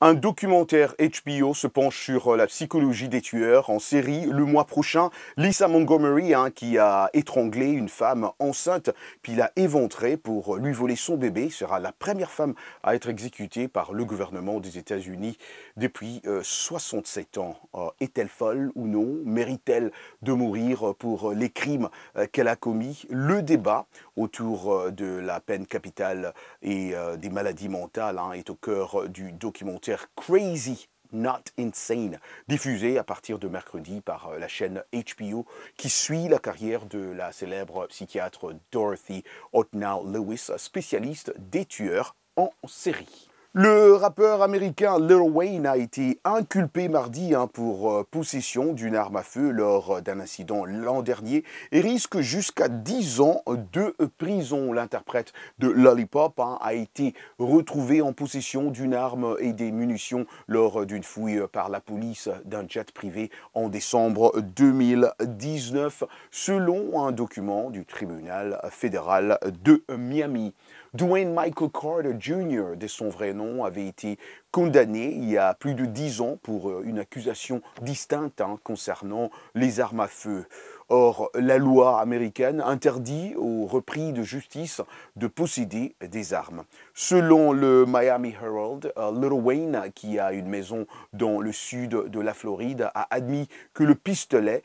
Un documentaire HBO se penche sur la psychologie des tueurs en série le mois prochain. Lisa Montgomery, qui a étranglé une femme enceinte, puis l'a éventrée pour lui voler son bébé, sera la première femme à être exécutée par le gouvernement des États-Unis depuis 67 ans. Est-elle folle ou non? Mérite-t-elle de mourir pour les crimes qu'elle a commis? Le débat autour de la peine capitale et des maladies mentales est au cœur du documentaire Crazy Not Insane, diffusé à partir de mercredi par la chaîne HBO, qui suit la carrière de la célèbre psychiatre Dorothy O'Know-Lewis, spécialiste des tueurs en série. Le rappeur américain Lil Wayne a été inculpé mardi pour possession d'une arme à feu lors d'un incident l'an dernier et risque jusqu'à 10 ans de prison. L'interprète de Lollipop a été retrouvé en possession d'une arme et des munitions lors d'une fouille par la police d'un jet privé en décembre 2019, selon un document du tribunal fédéral de Miami. Dwayne Michael Carter Jr., de son vrai nom, avait été condamné il y a plus de 10 ans pour une accusation distincte concernant les armes à feu. Or, la loi américaine interdit aux repris de justice de posséder des armes. Selon le Miami Herald, Lil Wayne, qui a une maison dans le sud de la Floride, a admis que le pistolet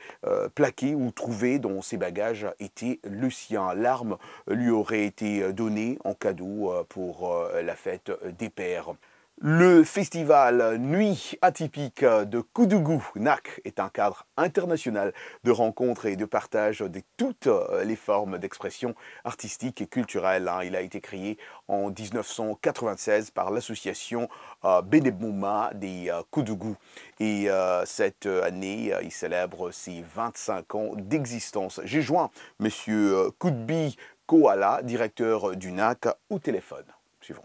plaqué ou trouvé dans ses bagages était le sien. L'arme lui aurait été donnée en cadeau pour la fête des pères. Le festival Nuit atypique de Koudougou, NAC, est un cadre international de rencontres et de partage de toutes les formes d'expression artistique et culturelle. Il a été créé en 1996 par l'association Benebouma des Koudougou. Et cette année, il célèbre ses 25 ans d'existence. J'ai joint M. Koudbi Koala, directeur du NAC, au téléphone. Suivant.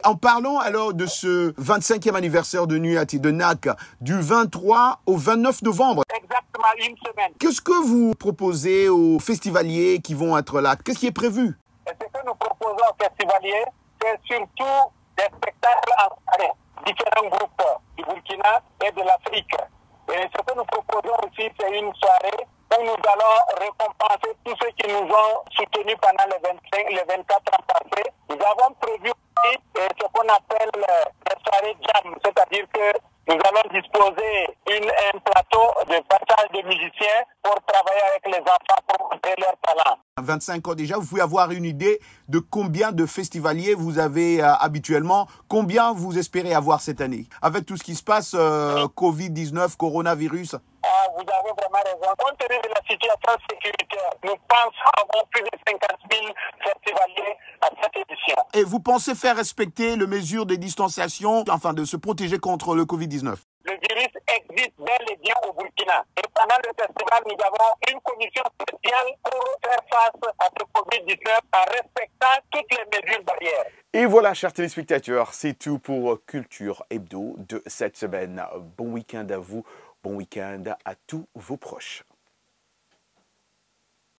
En parlant alors de ce 25e anniversaire de Nuit de NAC, du 23 au 29 novembre. Exactement, une semaine. Qu'est-ce que vous proposez aux festivaliers qui vont être là? Qu'est-ce qui est prévu? Et ce que nous proposons aux festivaliers, c'est surtout des spectacles avec différents groupes du Burkina et de l'Afrique. Et ce que nous proposons aussi, c'est une soirée où nous allons récompenser tous ceux qui nous ont soutenus pendant les 24 ans passés. Nous avons prévu aussi ce qu'on appelle les soirées jam, c'est-à-dire que nous allons disposer un plateau de passage de musiciens pour travailler avec les enfants pour montrer leur talent. 25 ans déjà, vous pouvez avoir une idée de combien de festivaliers vous avez habituellement, combien vous espérez avoir cette année? Avec tout ce qui se passe, Covid-19, coronavirus. Vous avez vraiment raison. Compte tenu de la situation sécuritaire, nous pensons avoir plus de 50 000 festivaliers à cette édition. Et vous pensez faire respecter les mesures de distanciation, afin de se protéger contre le Covid-19? Le virus existe bel et bien au Burkina. Et pendant le festival, nous avons une commission spéciale pour faire face à ce Covid-19 en respectant toutes les mesures barrières. Et voilà, chers téléspectateurs, c'est tout pour Culture Hebdo de cette semaine. Bon week-end à vous, bon week-end à tous vos proches.